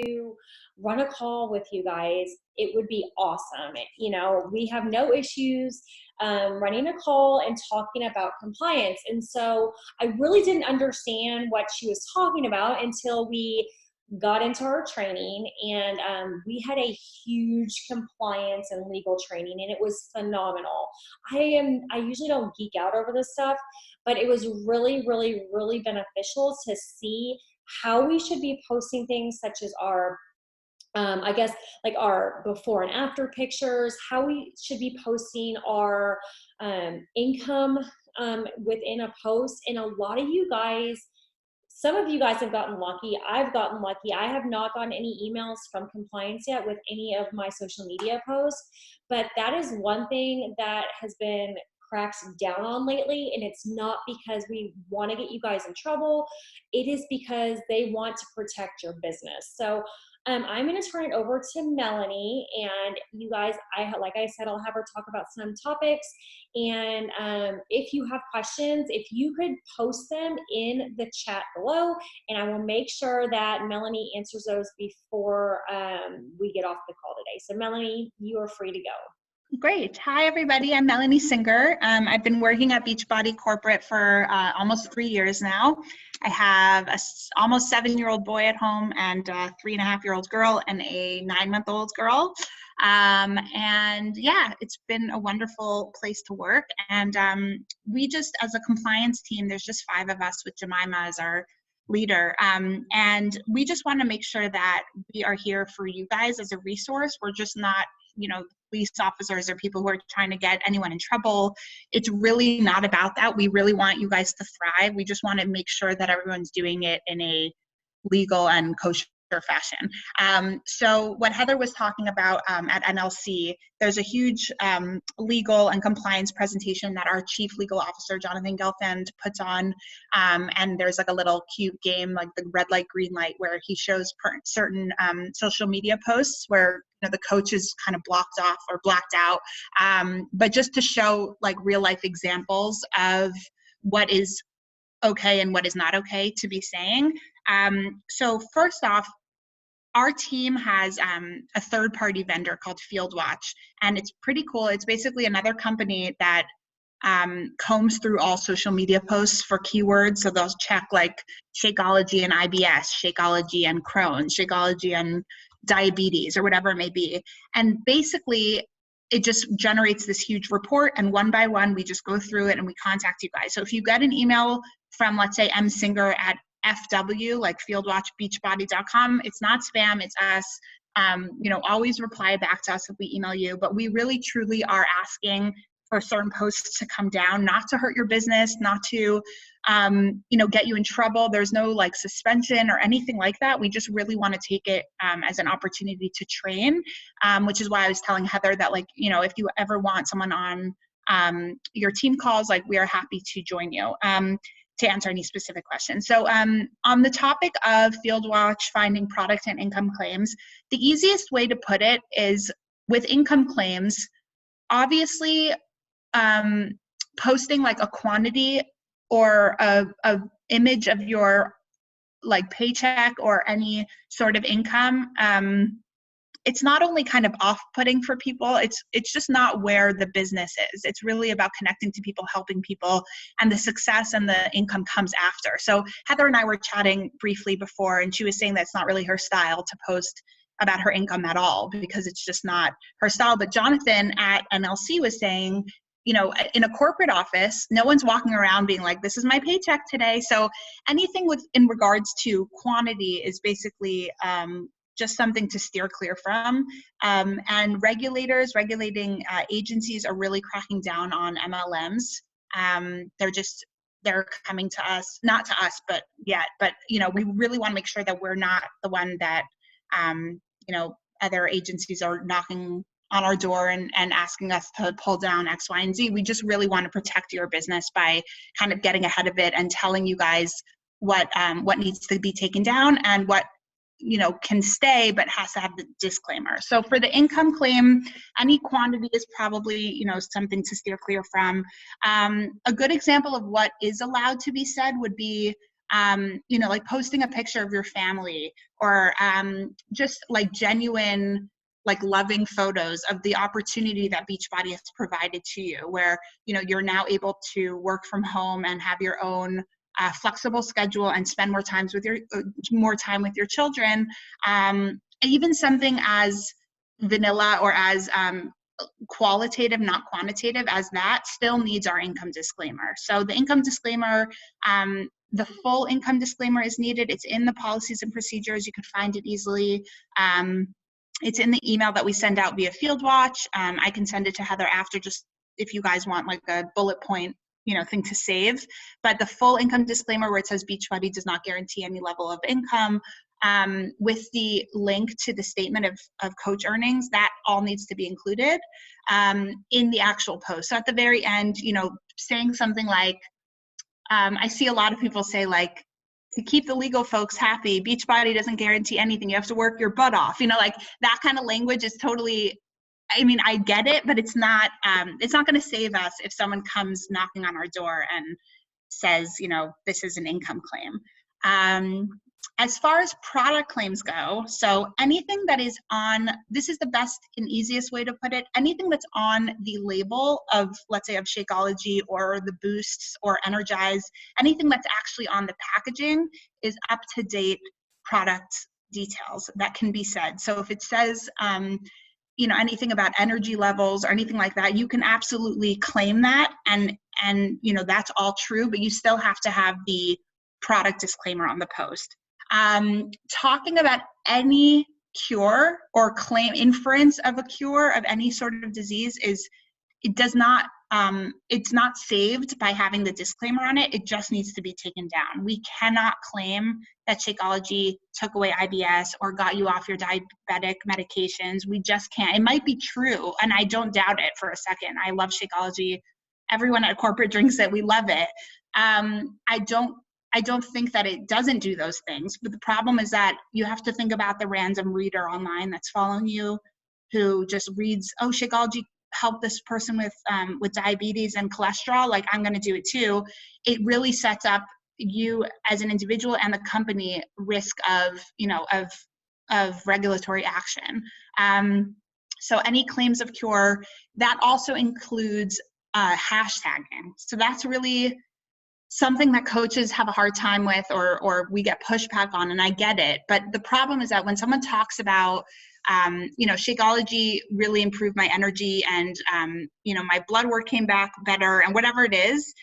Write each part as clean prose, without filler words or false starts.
to run a call with you guys, it would be awesome. You know, we have no issues running a call and talking about compliance. And so I really didn't understand what she was talking about until we got into our training, and we had a huge compliance and legal training, and it was phenomenal. I usually don't geek out over this stuff, but it was really, really, really beneficial to see how we should be posting things such as our I guess like our before and after pictures, how we should be posting our income within a post. And a lot of you guys, some of you guys have gotten lucky. I've gotten lucky. I have not gotten any emails from compliance yet with any of my social media posts, but that is one thing that has been cracked down on lately. And it's not because we want to get you guys in trouble. It is because they want to protect your business. So I'm going to turn it over to Melanie, and you guys, like I said, I'll have her talk about some topics. And if you have questions, if you could post them in the chat below, and I will make sure that Melanie answers those before we get off the call today. So Melanie, you are free to go. Great. Hi, everybody. I'm Melanie Singer. I've been working at Beachbody Corporate for almost 3 years now. I have a almost 7-year-old boy at home and a 3.5-year-old girl and a 9-month-old girl. And yeah, it's been a wonderful place to work. And we just, as a compliance team, there's just 5 of us with Jemima as our leader. And we just want to make sure that we are here for you guys as a resource. We're just not, you know, police officers or people who are trying to get anyone in trouble. It's really not about that. We really want you guys to thrive. We just want to make sure that everyone's doing it in a legal and kosher fashion. So what Heather was talking about at NLC, there's a huge legal and compliance presentation that our Chief Legal Officer, Jonathan Gelfand, puts on. And there's like a little cute game, like the red light, green light, where he shows certain social media posts where the coach is kind of blocked off or blacked out. But just to show like real life examples of what is okay and what is not okay to be saying. So first off, our team has a third-party vendor called FieldWatch, and it's pretty cool. It's basically another company that combs through all social media posts for keywords. So they'll check like Shakeology and IBS, Shakeology and Crohn's, Shakeology and diabetes, or whatever it may be. And basically, it just generates this huge report, and one by one, we just go through it and we contact you guys. So if you get an email from, let's say, msinger@FW, like fieldwatchbeachbody.com, it's not spam, it's us. Always reply back to us if we email you, but we really truly are asking for certain posts to come down, not to hurt your business, not to, get you in trouble. There's no like suspension or anything like that. We just really want to take it as an opportunity to train, which is why I was telling Heather that, like, if you ever want someone on your team calls, like, we are happy to join you to answer any specific questions. So on the topic of FieldWatch finding product and income claims, the easiest way to put it is with income claims, obviously, posting like a quantity or a image of your like paycheck or any sort of income, it's not only kind of off-putting for people, it's just not where the business is. It's really about connecting to people, helping people, and the success and the income comes after. So Heather and I were chatting briefly before, and she was saying that's not really her style to post about her income at all, because it's just not her style. But Jonathan at NLC was saying, in a corporate office, no one's walking around being like, this is my paycheck today. So anything in regards to quantity is basically just something to steer clear from. And regulating agencies are really cracking down on MLMs. They're coming to us, not to us, but we really want to make sure that we're not the one that, other agencies are knocking on our door and asking us to pull down X, Y, and Z. We just really want to protect your business by kind of getting ahead of it and telling you guys what needs to be taken down and what can stay but has to have the disclaimer. So for the income claim, any quantity is probably something to steer clear from. A good example of what is allowed to be said would be you know, like posting a picture of your family, or just like genuine, like loving photos of the opportunity that Beachbody has provided to you, where, you know, you're now able to work from home and have your own flexible schedule and spend more time with your children. Even something as vanilla or as qualitative, not quantitative as that, still needs our income disclaimer. So the income disclaimer, the full income disclaimer is needed. It's in the policies and procedures. You can find it easily. It's in the email that we send out via FieldWatch. I can send it to Heather after, just if you guys want like a bullet point, you know, thing to save. But the full income disclaimer, where it says Beachbody does not guarantee any level of income, with the link to the statement of coach earnings, that all needs to be included in the actual post. So at the very end, you know, saying something like, I see a lot of people say, like, to keep the legal folks happy, Beachbody doesn't guarantee anything. You have to work your butt off. You know, like that kind of language is totally, I mean, I get it, but it's not going to save us if someone comes knocking on our door and says, you know, this is an income claim. As far as product claims go, so anything that is on, this is the best and easiest way to put it, anything that's on the label of, let's say, of Shakeology or the Boosts or Energize, anything that's actually on the packaging is up-to-date product details that can be said. So if it says, you know, anything about energy levels or anything like that, you can absolutely claim that, and you know, that's all true, but you still have to have the product disclaimer on the post. Talking about any cure or claim inference of a cure of any sort of disease it's not saved by having the disclaimer on it. It just needs to be taken down. We cannot claim that Shakeology took away IBS or got you off your diabetic medications. We just can't. It might be true, and I don't doubt it for a second. I love Shakeology. Everyone at corporate drinks it. We love it. I don't think that it doesn't do those things, but the problem is that you have to think about the random reader online that's following you, who just reads, oh, Shakeology helped this person with diabetes and cholesterol, like I'm going to do it too. It really sets up you as an individual and the company risk of, you know, of regulatory action. So any claims of cure, that also includes hashtagging. So that's really something that coaches have a hard time with, or we get pushback on, and I get it. But the problem is that when someone talks about, you know, Shakeology really improved my energy and, you know, my blood work came back better and whatever it is,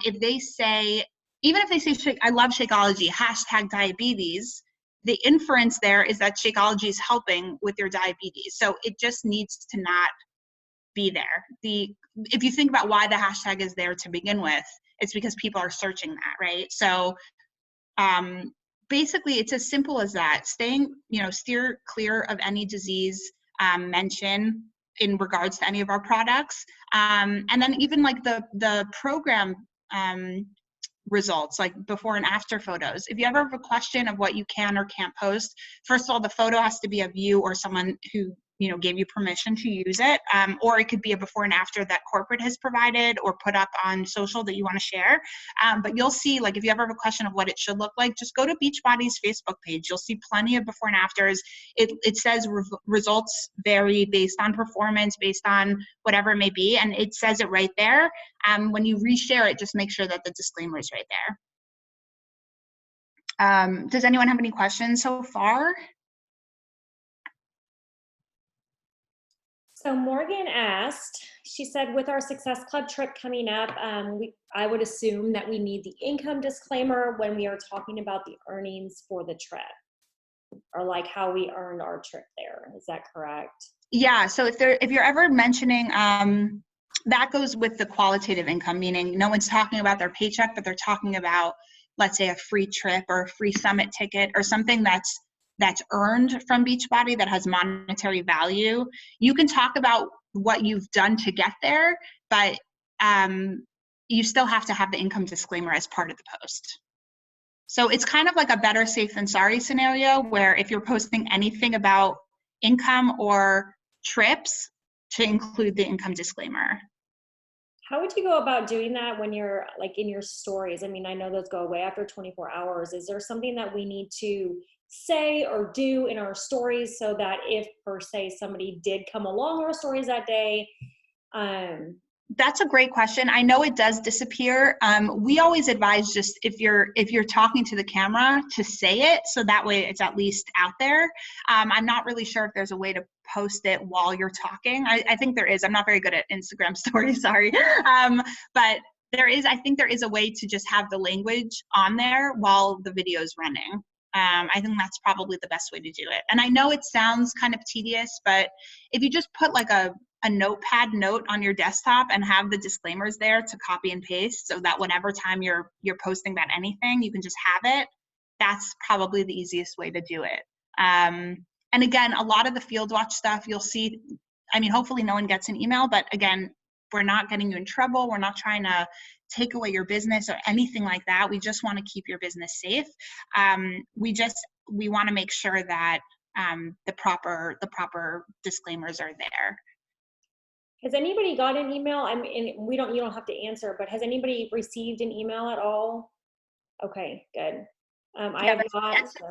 if they say, even if they say, I love Shakeology, hashtag diabetes, the inference there is that Shakeology is helping with your diabetes. So it just needs to not be there. If you think about why the hashtag is there to begin with, it's because people are searching that, right? So basically it's as simple as that. Steer clear of any disease mention in regards to any of our products. And then even like the program results, like before and after photos. If you ever have a question of what you can or can't post, first of all, the photo has to be of you or someone who, you know, gave you permission to use it, or it could be a before and after that corporate has provided or put up on social that you want to share. But you'll see, like, if you ever have a question of what it should look like, just go to Beachbody's Facebook page. You'll see plenty of before and afters. It says results vary based on performance, based on whatever it may be, and it says it right there. When you reshare it, just make sure that the disclaimer is right there. Does anyone have any questions so far? So Morgan asked, she said, with our Success Club trip coming up, I would assume that we need the income disclaimer when we are talking about the earnings for the trip, or like how we earned our trip there. Is that correct? Yeah, so if you're ever mentioning, that goes with the qualitative income, meaning no one's talking about their paycheck, but they're talking about, let's say, a free trip or a free summit ticket or something that's earned from Beachbody that has monetary value. You can talk about what you've done to get there, but you still have to have the income disclaimer as part of the post. So it's kind of like a better safe than sorry scenario, where if you're posting anything about income or trips, to include the income disclaimer. How would you go about doing that when you're like in your stories? I mean, I know those go away after 24 hours. Is there something that we need to say or do in our stories so that if per se somebody did come along our stories that day, um, That's a great question. I know it does disappear. We always advise just if you're talking to the camera to say it, so that way it's at least out there. I'm not really sure if there's a way to post it while you're talking. I think there is. I'm not very good at Instagram stories, sorry. But there is. I think there is a way to just have the language on there while the video is running. I think that's probably the best way to do it. And I know it sounds kind of tedious, but if you just put like a notepad note on your desktop and have the disclaimers there to copy and paste so that whenever time you're posting about anything, you can just have it. That's probably the easiest way to do it. And again, a lot of the FieldWatch stuff you'll see, I mean, hopefully no one gets an email, but again, we're not getting you in trouble. We're not trying to take away your business or anything like that. We just want to keep your business safe. We want to make sure that the proper disclaimers are there. has anybody got an email? I mean, you don't have to answer, but has anybody received an email at all? Okay, good. I have not. So.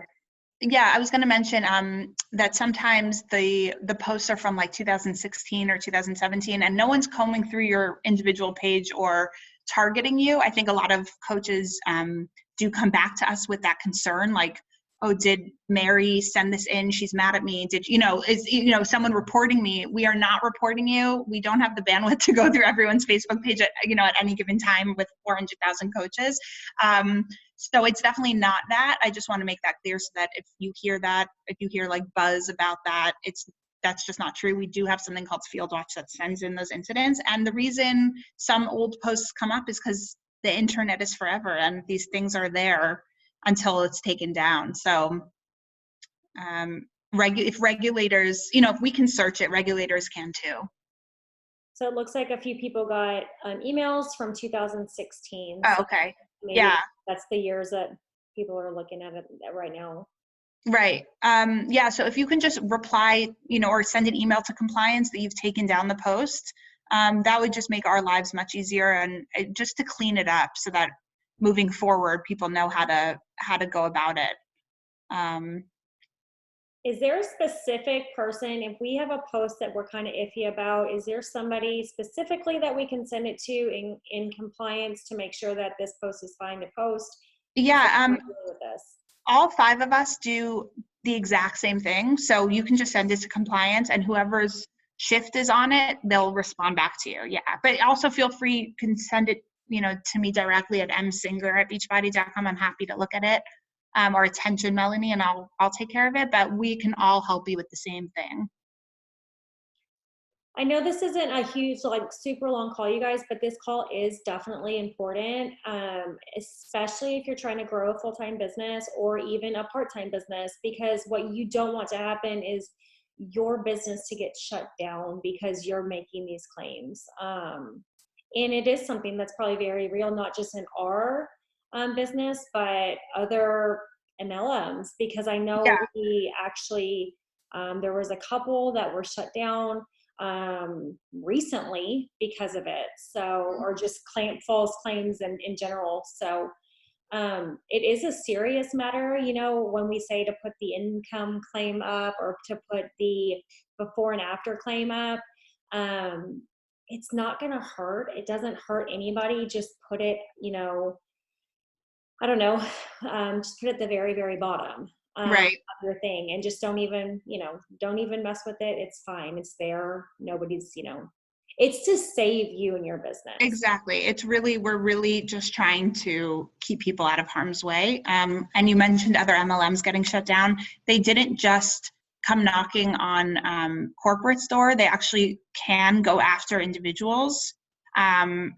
Yeah, I was going to mention that sometimes the posts are from like 2016 or 2017, and no one's combing through your individual page or targeting you. I think a lot of coaches do come back to us with that concern, like, oh, did Mary send this in? She's mad at me. Did is someone reporting me? We are not reporting you. We don't have the bandwidth to go through everyone's Facebook page at any given time with 400,000 coaches. So it's definitely not that. I just want to make that clear so that if you hear like buzz about that, that's just not true. We do have something called FieldWatch that sends in those incidents. And the reason some old posts come up is because the internet is forever and these things are there until it's taken down. So if regulators, if we can search it, regulators can too. So it looks like a few people got emails from 2016. Oh, so okay. maybe Yeah. that's the years that people are looking at it right now. Right. Yeah. So if you can just reply, or send an email to compliance that you've taken down the post, that would just make our lives much easier and just to clean it up so that moving forward, people know how to go about it. Is there a specific person, if we have a post that we're kind of iffy about, is there somebody specifically that we can send it to in compliance to make sure that this post is fine to post? Yeah. With this? All 5 of us do the exact same thing. So you can just send it to compliance and whoever's shift is on it, they'll respond back to you. Yeah. But also feel free, you can send it, to me directly at msinger@beachbody.com. I'm happy to look at it. Or attention Melanie, and I'll take care of it, but we can all help you with the same thing. I know this isn't a huge, like super long call, you guys, but this call is definitely important, especially if you're trying to grow a full-time business or even a part-time business, because what you don't want to happen is your business to get shut down because you're making these claims. And it is something that's probably very real, not just in our business, but other MLMs, because I know we actually, there was a couple that were shut down recently because of it. So, or just false claims in general. So, it is a serious matter, when we say to put the income claim up or to put the before and after claim up. It's not going to hurt. It doesn't hurt anybody. Just put it, I don't know, just put it at the very, very bottom Right. of your thing, and just don't even mess with it. It's fine. It's there. Nobody's, it's to save you and your business. Exactly. We're really just trying to keep people out of harm's way. And you mentioned other MLMs getting shut down. They didn't just come knocking on corporate door. They actually can go after individuals. And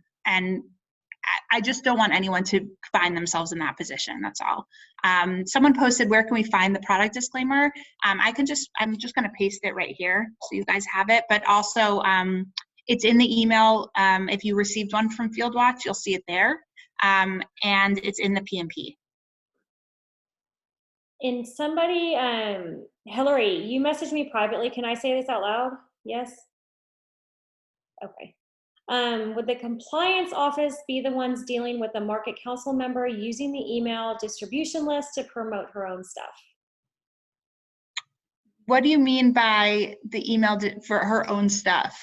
I just don't want anyone to find themselves in that position. That's all. Someone posted, where can we find the product disclaimer? I'm just going to paste it right here so you guys have it. But also, it's in the email. If you received one from FieldWatch, you'll see it there. And it's in the PMP. And somebody, Hillary, you messaged me privately. Can I say this out loud? Yes? Okay. Would the compliance office be the ones dealing with the market council member using the email distribution list to promote her own stuff? What do you mean by the email for her own stuff?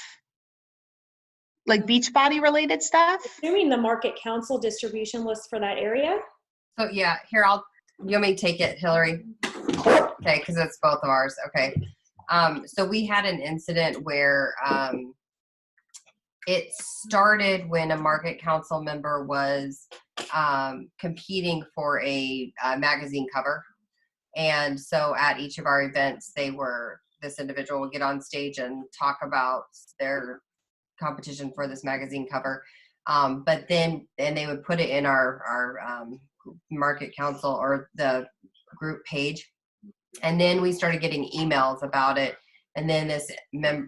Like Beachbody related stuff? Assuming the market council distribution list for that area? So yeah, here you want me to take it, Hillary? Okay, because it's both of ours. Okay. So we had an incident where it started when a market council member was competing for a magazine cover. And so at each of our events, this individual would get on stage and talk about their competition for this magazine cover. But then they would put it in our market council or the group page. And then we started getting emails about it. And then this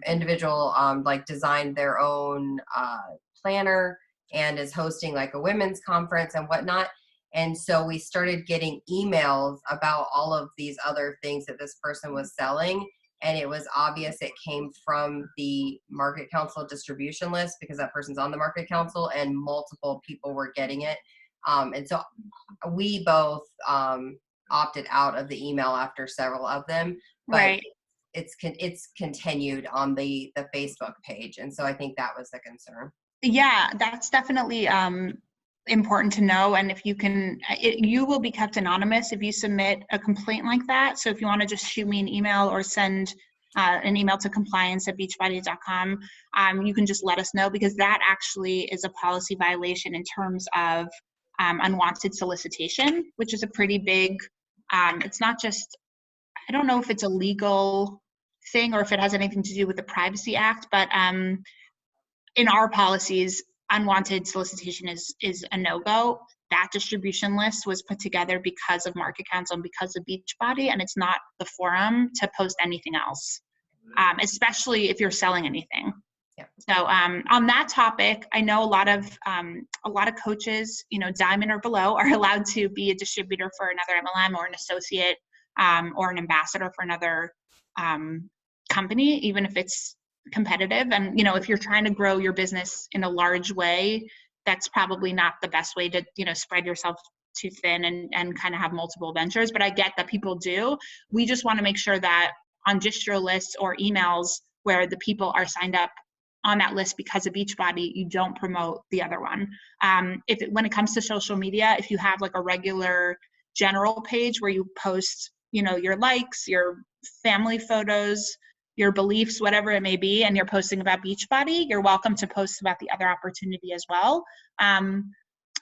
individual designed their own planner and is hosting like a women's conference and whatnot. And so we started getting emails about all of these other things that this person was selling. And it was obvious it came from the market council distribution list because that person's on the market council and multiple people were getting it. And so we both opted out of the email after several of them, but Right. it's continued on the Facebook page. And so I think that was the concern. Yeah, that's definitely important to know. And if you can, you will be kept anonymous if you submit a complaint like that. So if you want to just shoot me an email or send an email to compliance@beachbody.com, you can just let us know, because that actually is a policy violation in terms of unwanted solicitation, which is a pretty big, it's not just, I don't know if it's a legal thing or if it has anything to do with the Privacy Act, but in our policies, unwanted solicitation is a no-go. That distribution list was put together because of Market Council and because of Beachbody, and it's not the forum to post anything else, especially if you're selling anything. Yeah. So on that topic, I know a lot of coaches, diamond or below, are allowed to be a distributor for another MLM or an associate or an ambassador for another company, even if it's competitive. And if you're trying to grow your business in a large way, that's probably not the best way to spread yourself too thin and kind of have multiple ventures. But I get that people do. We just want to make sure that on distro lists or emails where the people are signed up on that list because of Beachbody, you don't promote the other one. When it comes to social media, if you have like a regular general page where you post your likes, your family photos, your beliefs, whatever it may be, and you're posting about Beachbody, you're welcome to post about the other opportunity as well.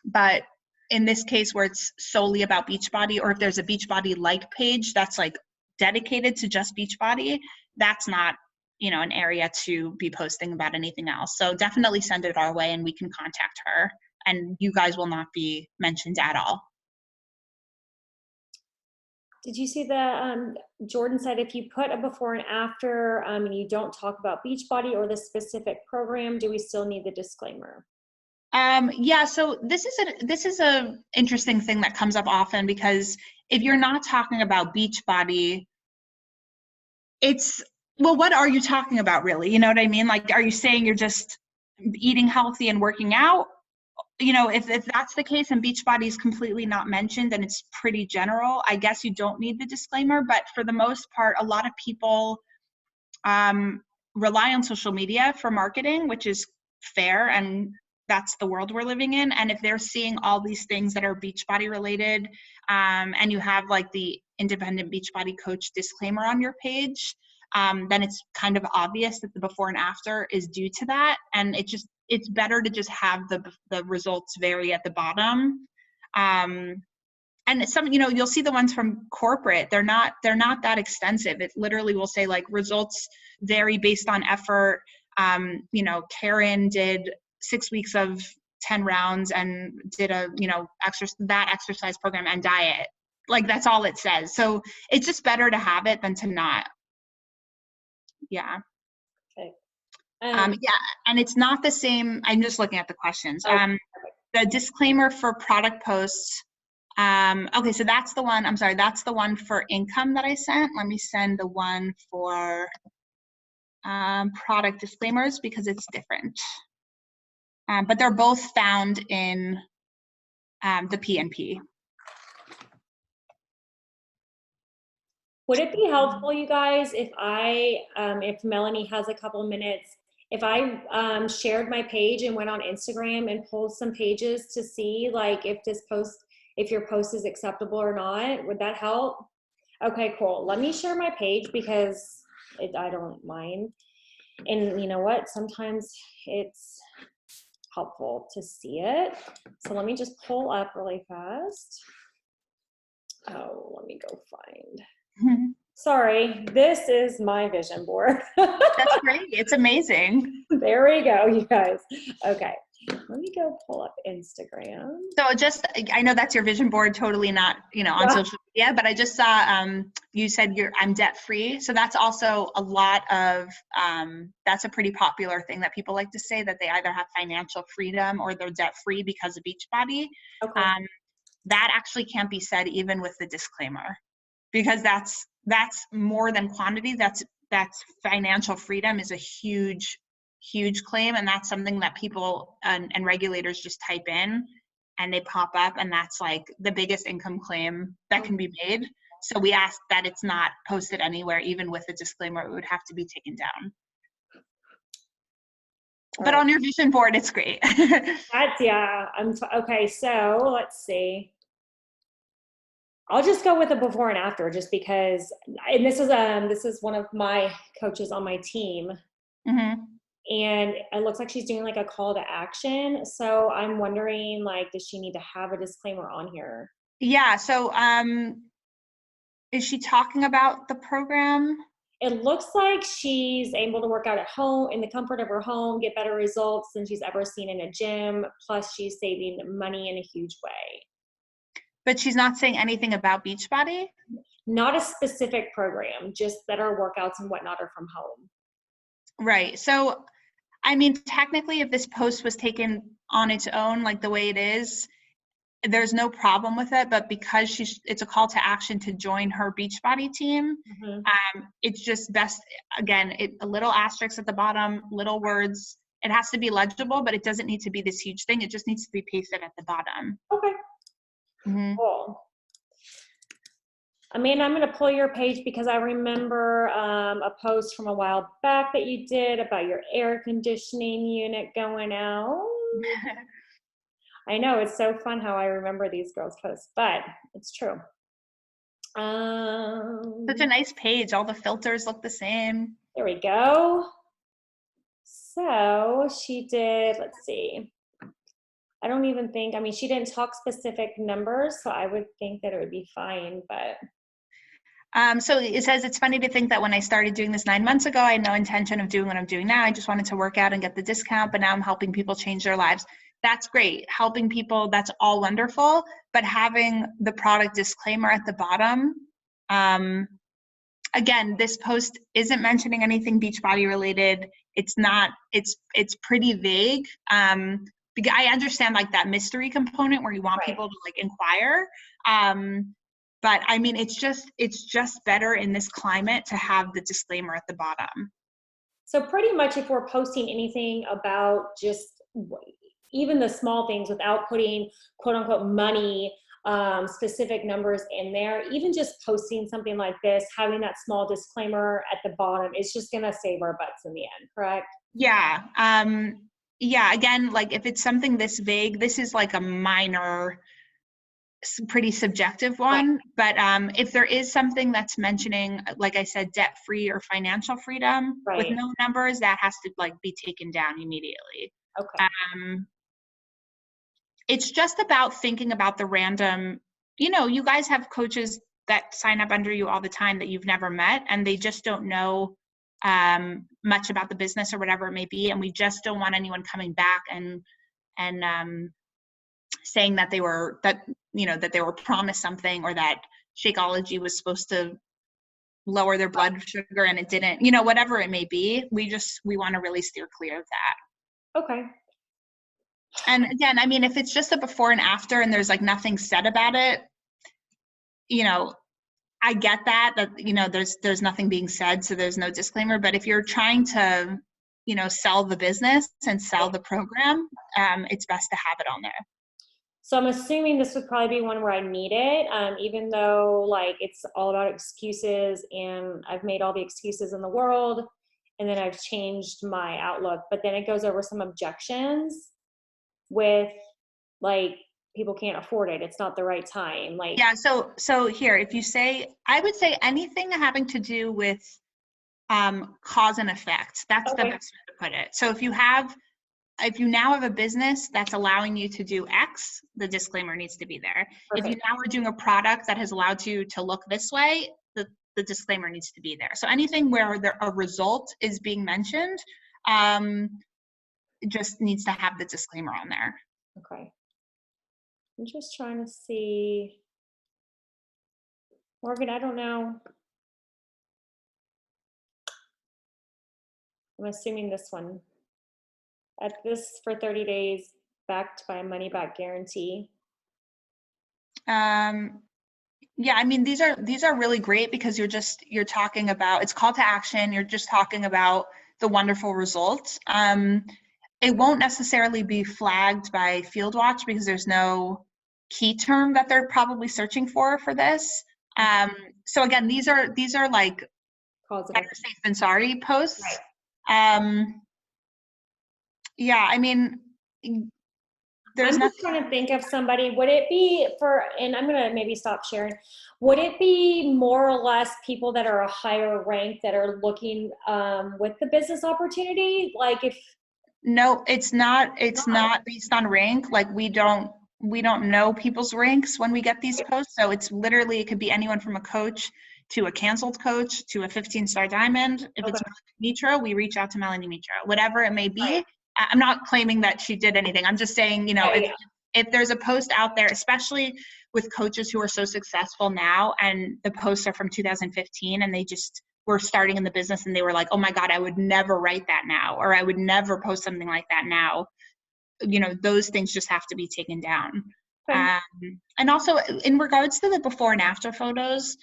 But in this case where it's solely about Beachbody, or if there's a Beachbody like page that's like dedicated to just Beachbody, that's not an area to be posting about anything else. So definitely send it our way and we can contact her, and you guys will not be mentioned at all. Did you see the Jordan said if you put a before and after and you don't talk about Beachbody or the specific program, do we still need the disclaimer? Yeah, so this is a interesting thing that comes up often, because if you're not talking about Beachbody, well, what are you talking about really? You know what I mean? Like, are you saying you're just eating healthy and working out? If that's the case and Beachbody is completely not mentioned and it's pretty general, I guess you don't need the disclaimer. But for the most part, a lot of people rely on social media for marketing, which is fair, and that's the world we're living in. And if they're seeing all these things that are Beachbody related, and you have like the independent Beachbody coach disclaimer on your page, then it's kind of obvious that the before and after is due to that. And it's better to just have the results vary at the bottom. And some, you'll see the ones from corporate, they're not that extensive. It literally will say like results vary based on effort. Karen did 6 weeks of 10 rounds and did a, that exercise program and diet. Like, that's all it says. So it's just better to have it than to not. Yeah. Okay. Yeah, and it's not the same. I'm just looking at the questions. The disclaimer for product posts. Okay, so that's the one. I'm sorry, that's the one for income that I sent. Let me send the one for product disclaimers because it's different. But they're both found in the PNP. Would it be helpful, you guys, if Melanie has a couple minutes, if I shared my page and went on Instagram and pulled some pages to see like if your post is acceptable or not? Would that help? Okay, cool. Let me share my page because I don't mind. And you know what? Sometimes it's helpful to see it. So let me just pull up really fast. Oh, let me go find. Sorry, this is my vision board. That's great. It's amazing. There we go, you guys. Okay, let me go pull up Instagram. So just, I know that's your vision board, totally not, on social media, but I just saw you said I'm debt free. So that's also a lot of, that's a pretty popular thing that people like to say, that they either have financial freedom or they're debt free because of Beachbody. Okay. That actually can't be said even with the disclaimer, because that's more than quantity. That's financial freedom is a huge claim, and that's something that people and regulators just type in and they pop up, and that's like the biggest income claim that can be made. So we ask that it's not posted anywhere, even with a disclaimer. It would have to be taken down. But on your vision board, it's great. Okay, so let's see. I'll just go with a before and after, just because, and this is one of my coaches on my team. Mm-hmm. And it looks like she's doing like a call to action. So I'm wondering, like, does she need to have a disclaimer on here? Yeah. So is she talking about the program? It looks like she's able to work out at home in the comfort of her home, get better results than she's ever seen in a gym. Plus she's saving money in a huge way. But she's not saying anything about Beachbody? Not a specific program, just that our workouts and whatnot are from home. Right. So, I mean, technically, if this post was taken on its own, like the way it is, there's no problem with it. But because it's a call to action to join her Beachbody team, it's just best, again, a little asterisk at the bottom, little words. It has to be legible, but it doesn't need to be this huge thing. It just needs to be pasted at the bottom. Okay. Mm-hmm. Cool. Amanda, I'm going to pull your page because I remember a post from a while back that you did about your air conditioning unit going out. I know, it's so fun how I remember these girls' posts, but it's true. Such a nice page. All the filters look the same. There we go. So she did, let's see. I don't even think, I mean, she didn't talk specific numbers, so I would think that it would be fine, but. So it says, it's funny to think that when I started doing this 9 months ago, I had no intention of doing what I'm doing now. I just wanted to work out and get the discount, but now I'm helping people change their lives. That's great. Helping people, that's all wonderful, but having the product disclaimer at the bottom. Again, this post isn't mentioning anything Beachbody related. It's not, it's pretty vague. Because I understand like that mystery component where you want people to like inquire. But I mean, it's just better in this climate to have the disclaimer at the bottom. So pretty much if we're posting anything about just even the small things without putting quote unquote money, specific numbers in there, even just posting something like this, having that small disclaimer at the bottom, is just going to save our butts in the end, correct? Yeah. Yeah, again, like if it's something this vague, this is like a minor, pretty subjective one. But if there is something that's mentioning, like I said, debt-free or financial freedom with no numbers, that has to like be taken down immediately. Okay. It's just about thinking about the random, you guys have coaches that sign up under you all the time that you've never met, and they just don't know much about the business or whatever it may be, and we just don't want anyone coming back and saying that they were promised something, or that Shakeology was supposed to lower their blood sugar and it didn't, whatever it may be. We want to really steer clear of that. Okay. And again, I mean, if it's just a before and after and there's like nothing said about it, I get that there's nothing being said, so there's no disclaimer. But if you're trying to sell the business and sell the program, it's best to have it on there. So I'm assuming this would probably be one where I need it, even though like it's all about excuses and I've made all the excuses in the world and then I've changed my outlook. But then it goes over some objections with like people can't afford it. It's not the right time. Like yeah. So here, if you say, I would say anything having to do with cause and effect. That's the Okay. best way to put it. So if you now have a business that's allowing you to do X, the disclaimer needs to be there. If you Perfect. now are doing a product that has allowed you to look this way, the disclaimer needs to be there. So anything where a result is being mentioned, just needs to have the disclaimer on there. Okay. I'm just trying to see. Morgan, I don't know. I'm assuming this one. At this for 30 days, backed by a money back guarantee. Yeah, I mean, these are really great because you're talking about, it's call to action. You're just talking about the wonderful results. It won't necessarily be flagged by FieldWatch because there's no key term that they're probably searching for this. So again, these are like better safe than sorry posts. Right. Yeah, I mean, there's I'm just trying to think of somebody. Would it be for, and I'm going to maybe stop sharing. Would it be more or less people that are a higher rank that are looking with the business opportunity? Like if. No, it's not based on rank. Like we don't know people's ranks when we get these posts. So it's literally, it could be anyone from a coach to a canceled coach to a 15-star diamond. If it's Mitra, we reach out to Melanie Mitra, whatever it may be. Right. I'm not claiming that she did anything. I'm just saying, if there's a post out there, especially with coaches who are so successful now and the posts are from 2015 and they just were starting in the business and they were like, oh my God, I would never write that now, or I would never post something like that now. Those things just have to be taken down. Okay. And also in regards to the before and after photos,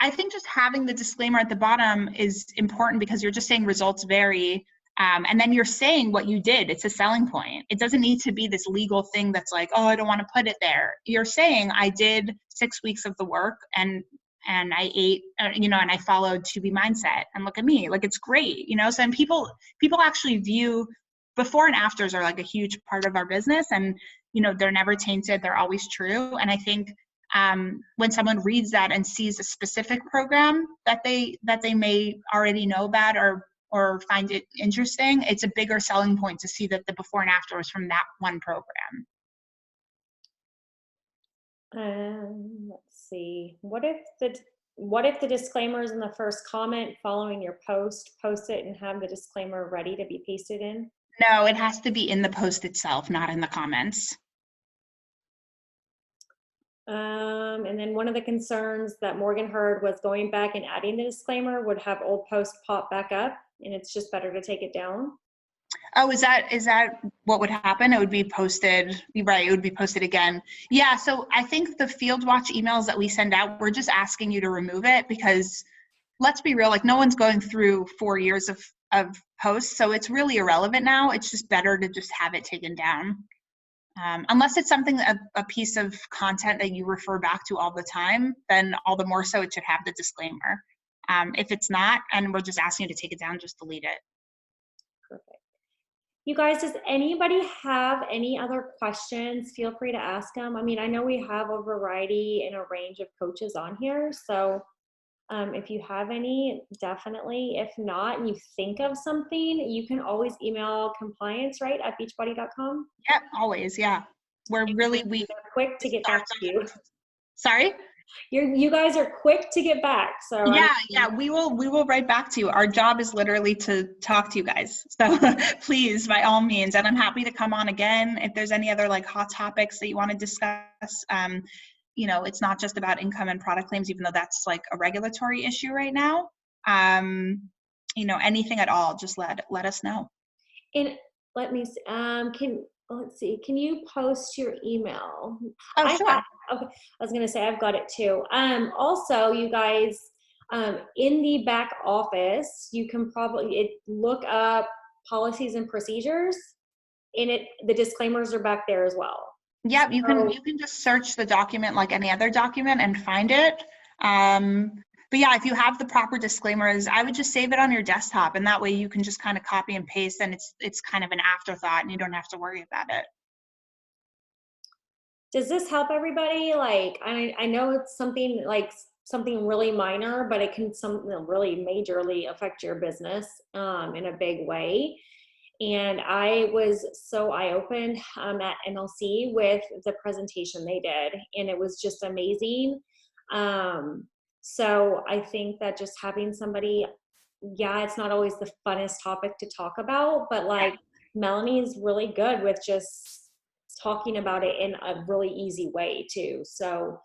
I think just having the disclaimer at the bottom is important because you're just saying results vary. And then you're saying what you did. It's a selling point. It doesn't need to be this legal thing that's like, oh, I don't want to put it there. You're saying I did 6 weeks of the work and I ate, and I followed To Be Mindset, and look at me, like it's great, So and people actually view before and afters are like a huge part of our business, and they're never tainted. They're always true. And I think when someone reads that and sees a specific program that they may already know about or find it interesting, it's a bigger selling point to see that the before and after was from that one program. Let's see. What if the disclaimer is in the first comment following your post it and have the disclaimer ready to be pasted in? No, it has to be in the post itself, not in the comments. And then one of the concerns that Morgan heard was going back and adding the disclaimer would have old posts pop back up, and it's just better to take it down. Oh, is that what would happen? It would be posted, right? It would be posted again. Yeah. So I think the FieldWatch emails that we send out, we're just asking you to remove it because let's be real, like no one's going through 4 years of posts. So it's really irrelevant now. It's just better to just have it taken down. Unless it's something, a piece of content that you refer back to all the time, then all the more so it should have the disclaimer. If it's not, and we're just asking you to take it down, just delete it. Perfect. You guys, does anybody have any other questions? Feel free to ask them. I mean, I know we have a variety and a range of coaches on here. So if you have any, definitely. If not, and you think of something, you can always email compliance, right, at beachbody.com. Yeah, always. Yeah. We're quick to get back to you. Sorry? You guys are quick to get back. So yeah, we will write back to you. Our job is literally to talk to you guys. So please, by all means, and I'm happy to come on again if there's any other like hot topics that you want to discuss. It's not just about income and product claims, even though that's like a regulatory issue right now. Anything at all, just let us know. And let me see, let's see, can you post your email? Oh, sure. Okay, I was gonna say I've got it too. Also, you guys, In the back office, you can probably look up policies and procedures. The disclaimers are back there as well. Yep, you can just search the document like any other document and find it. But yeah, if you have the proper disclaimers, I would just save it on your desktop, and that way you can just kind of copy and paste, and it's kind of an afterthought, and you don't have to worry about it. Does this help everybody? Like, I know it's something really minor, but it can really majorly affect your business in a big way. And I was so eye-opened at NLC with the presentation they did, and it was just amazing. So I think that just having somebody, yeah, it's not always the funnest topic to talk about, but like Melanie is really good with just talking about it in a really easy way too. So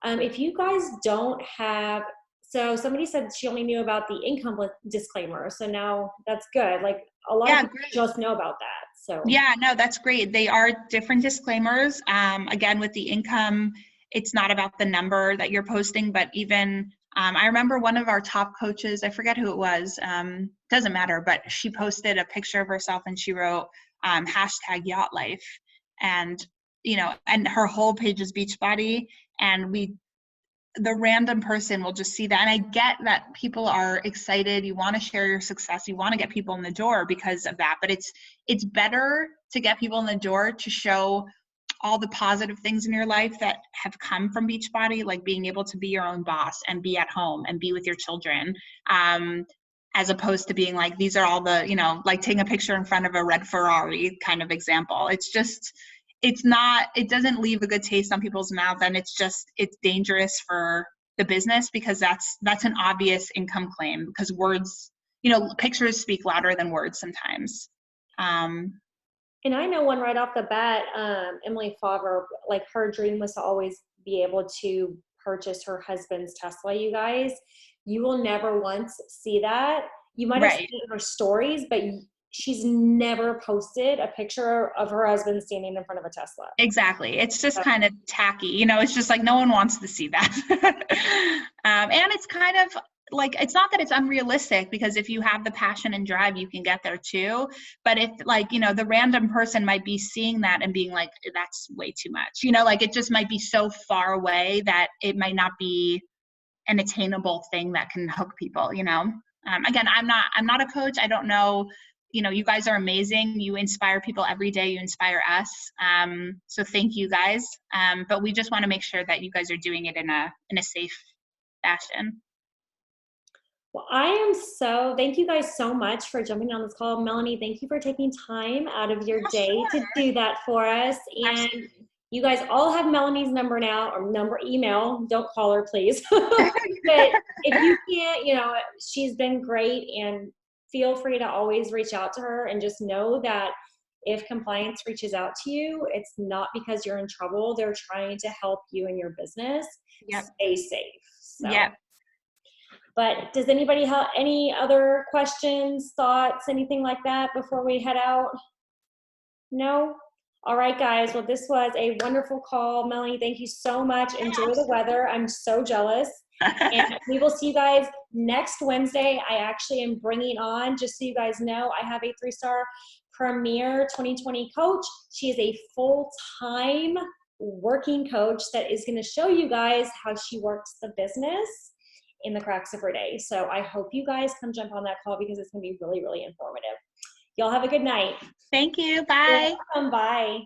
if you guys don't have, so somebody said she only knew about the income disclaimer. So now that's good. Like a lot of people just know about that. So yeah, no, that's great. They are different disclaimers. Again, with the income, it's not about the number that you're posting, but even I remember one of our top coaches, I forget who it was, doesn't matter, but she posted a picture of herself and she wrote hashtag yacht life. And, you know, and her whole page is Beachbody, and the random person will just see that. And I get that people are excited. You want to share your success. You want to get people in the door because of that. But it's better to get people in the door to show all the positive things in your life that have come from Beachbody, like being able to be your own boss and be at home and be with your children, as opposed to being like, these are all the, you know, like taking a picture in front of a red Ferrari kind of example. It doesn't leave a good taste on people's mouth, and it's dangerous for the business, because that's an obvious income claim, because words, you know, pictures speak louder than words sometimes. And I know one right off the bat, Emily Favre, like her dream was to always be able to purchase her husband's Tesla, you guys. You will never once see that. You might have seen it in her stories, but she's never posted a picture of her husband standing in front of a Tesla. Exactly. It's just kind of tacky. You know, it's just like no one wants to see that. And it's kind of like, it's not that it's unrealistic, because if you have the passion and drive, you can get there too. But if, like, you know, the random person might be seeing that and being like, that's way too much. You know, like it just might be so far away that it might not be an attainable thing that can hook people, you know. Again, I'm not a coach. I don't know. You know, you guys are amazing. You inspire people every day. You inspire us. So thank you guys. But we just want to make sure that you guys are doing it in a safe fashion. Well, thank you guys so much for jumping on this call. Melanie, thank you for taking time out of your day to do that for us. And you guys all have Melanie's number now, or email. Don't call her, please. But if you can't, you know, she's been great, and feel free to always reach out to her, and just know that if compliance reaches out to you, it's not because you're in trouble. They're trying to help you in your business. Stay safe. So. Yep. But does anybody have any other questions, thoughts, anything like that before we head out? No? All right, guys. Well, this was a wonderful call. Melanie, thank you so much. Enjoy the weather. I'm so jealous. And we will see you guys next Wednesday. I actually am bringing on, just so you guys know, I have a 3-star Premier 2020 coach. She is a full-time working coach that is going to show you guys how she works the business in the cracks of her day. So I hope you guys come jump on that call, because it's going to be really, really informative. Y'all have a good night. Thank you. Bye. You're welcome. Bye.